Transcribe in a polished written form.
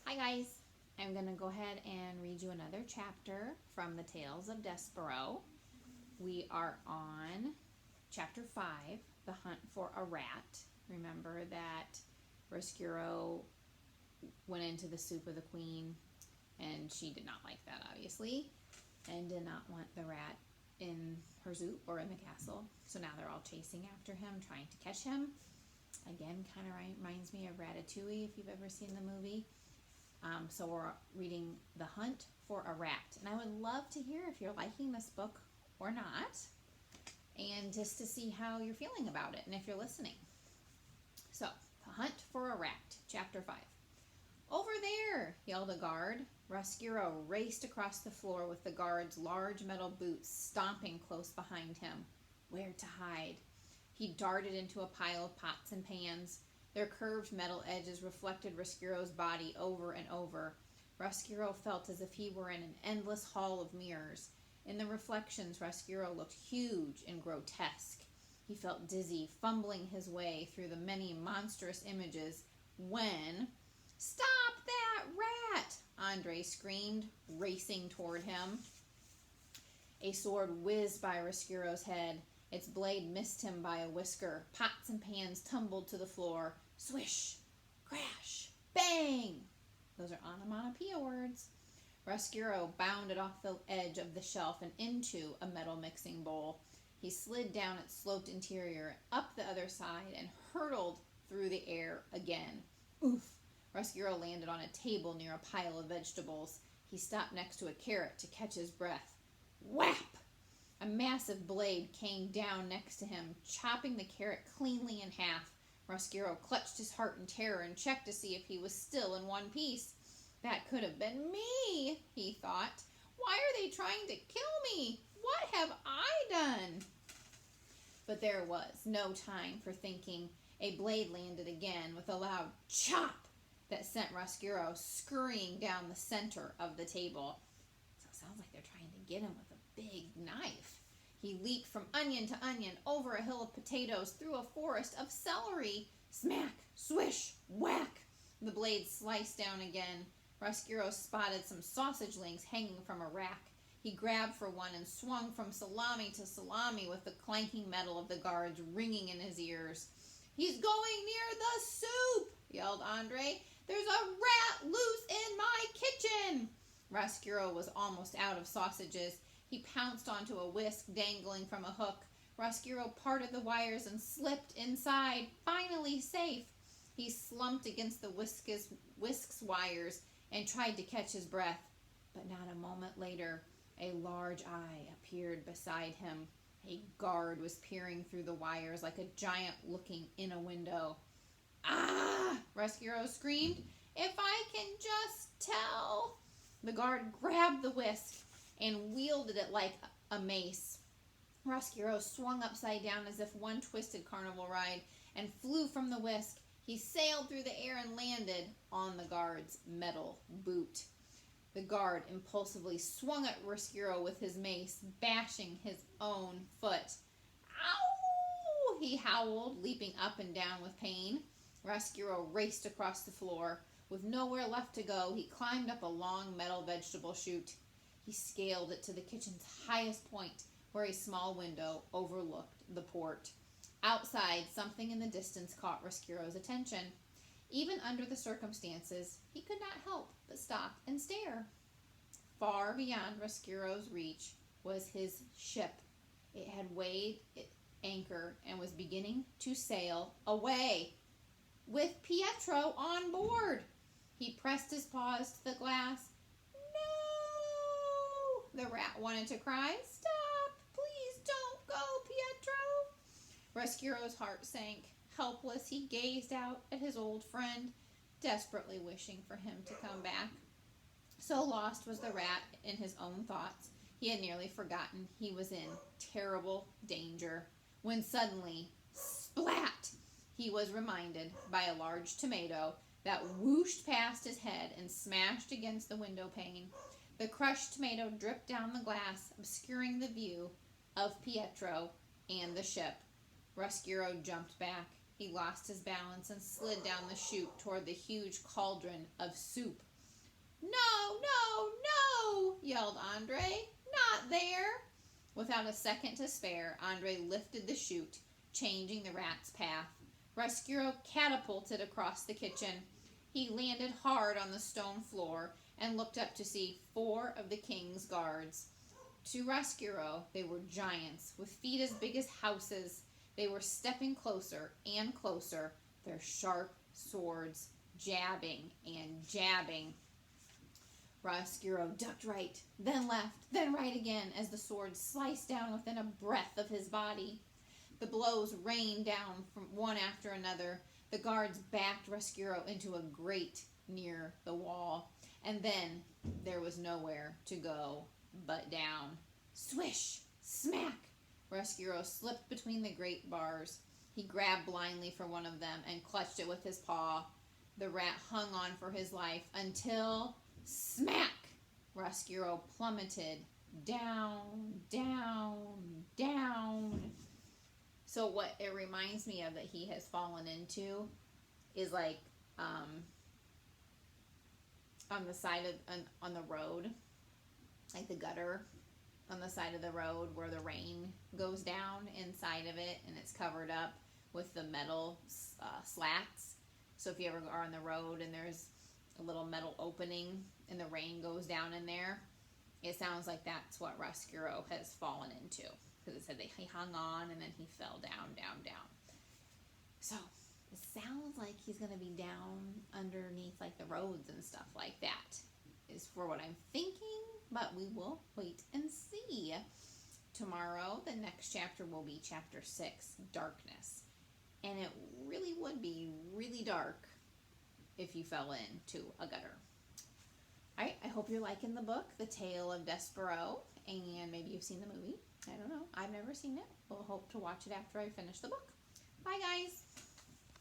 Hi guys, I'm going to go ahead and read you another chapter from the Tales of Despereaux. We are on chapter 5, The Hunt for a Rat. Remember that Rescuro went into the soup of the queen and she did not like that obviously and did not want the rat in her soup or in the castle. So now they're all chasing after him, trying to catch him. Again, kind of reminds me of Ratatouille if you've ever seen the movie. So we're reading The Hunt for a Rat. And I would love to hear if you're liking this book or not. And just to see how you're feeling about it and if you're listening. So, The Hunt for a Rat, Chapter 5. Over there, yelled a guard. Rescuro raced across the floor with the guard's large metal boots stomping close behind him. Where to hide? He darted into a pile of pots and pans. Their curved metal edges reflected Rescuro's body over and over. Rescuro felt as if he were in an endless hall of mirrors. In the reflections, Rescuro looked huge and grotesque. He felt dizzy, fumbling his way through the many monstrous images when... "Stop that rat!" Andre screamed, racing toward him. A sword whizzed by Rescuro's head. Its blade missed him by a whisker. Pots and pans tumbled to the floor. Swish, crash, bang! Those are onomatopoeia words. Rescuro bounded off the edge of the shelf and into a metal mixing bowl. He slid down its sloped interior, up the other side, and hurtled through the air again. Oof! Rescuro landed on a table near a pile of vegetables. He stopped next to a carrot to catch his breath. Whap! A massive blade came down next to him, chopping the carrot cleanly in half. Rescuro clutched his heart in terror and checked to see if he was still in one piece. That could have been me, he thought. Why are they trying to kill me? What have I done? But there was no time for thinking. A blade landed again with a loud chop that sent Rescuro scurrying down the center of the table. So it sounds like they're trying to get him with a big knife. He leaped from onion to onion, over a hill of potatoes, through a forest of celery. Smack, swish, whack! The blade sliced down again. Rescuro spotted some sausage links hanging from a rack. He grabbed for one and swung from salami to salami with the clanking metal of the guards ringing in his ears. "He's going near the soup!" yelled Andre. "There's a rat loose in my kitchen!" Rescuro was almost out of sausages. He pounced onto a whisk dangling from a hook. Rescuro parted the wires and slipped inside, finally safe. He slumped against the whisk's wires and tried to catch his breath. But not a moment later, a large eye appeared beside him. A guard was peering through the wires like a giant looking in a window. "Ah!" Rescuro screamed. "If I can just tell!" The guard grabbed the whisk and wielded it like a mace. Rescuro swung upside down as if one twisted carnival ride and flew from the whisk. He sailed through the air and landed on the guard's metal boot. The guard impulsively swung at Rescuro with his mace, bashing his own foot. "Ow!" he howled, leaping up and down with pain. Rescuro raced across the floor. With nowhere left to go, he climbed up a long metal vegetable chute. He scaled it to the kitchen's highest point, where a small window overlooked the port. Outside, something in the distance caught Rescuro's attention. Even under the circumstances, he could not help but stop and stare. Far beyond Rescuro's reach was his ship. It had weighed anchor and was beginning to sail away, with Pietro on board. He pressed his paws to the glass. "No!" the rat wanted to cry. "Stop! Please don't go, Pietro!" Rescuro's heart sank. Helpless, he gazed out at his old friend, desperately wishing for him to come back. So lost was the rat in his own thoughts, he had nearly forgotten he was in terrible danger. When suddenly, splat! He was reminded by a large tomato that whooshed past his head and smashed against the window pane. The crushed tomato dripped down the glass, obscuring the view of Pietro and the ship. Rescuro jumped back. He lost his balance and slid down the chute toward the huge cauldron of soup No, no, no, yelled Andre. Not there. Without a second to spare, Andre lifted the chute, changing the rat's path. Rescuro catapulted across the kitchen. He landed hard on the stone floor and looked up to see 4 of the king's guards. To Rescuro, they were giants with feet as big as houses. They were stepping closer and closer, their sharp swords jabbing and jabbing. Rescuro ducked right, then left, then right again as the swords sliced down within a breath of his body. The blows rained down from one after another. The guards backed Rescuro into a grate near the wall, and then there was nowhere to go but down. Swish! Smack! Rescuro slipped between the grate bars. He grabbed blindly for one of them and clutched it with his paw. The rat hung on for his life until... Smack! Rescuro plummeted down, down, down. So what it reminds me of that he has fallen into is like on the side of on the road, like the gutter on the side of the road where the rain goes down inside of it, and it's covered up with the metal slats. So if you ever are on the road and there's a little metal opening and the rain goes down in there, it sounds like that's what Rescuro has fallen into, because it said that he hung on and then he fell down, down, down. So it sounds like he's going to be down underneath like the roads and stuff like that, is for what I'm thinking, but we will wait and see. Tomorrow, the next chapter will be chapter 6, Darkness. And it really would be really dark if you fell into a gutter. Alright, I hope you're liking the book, The Tale of Despereaux, and maybe you've seen the movie. I don't know. I've never seen it. We'll hope to watch it after I finish the book. Bye, guys.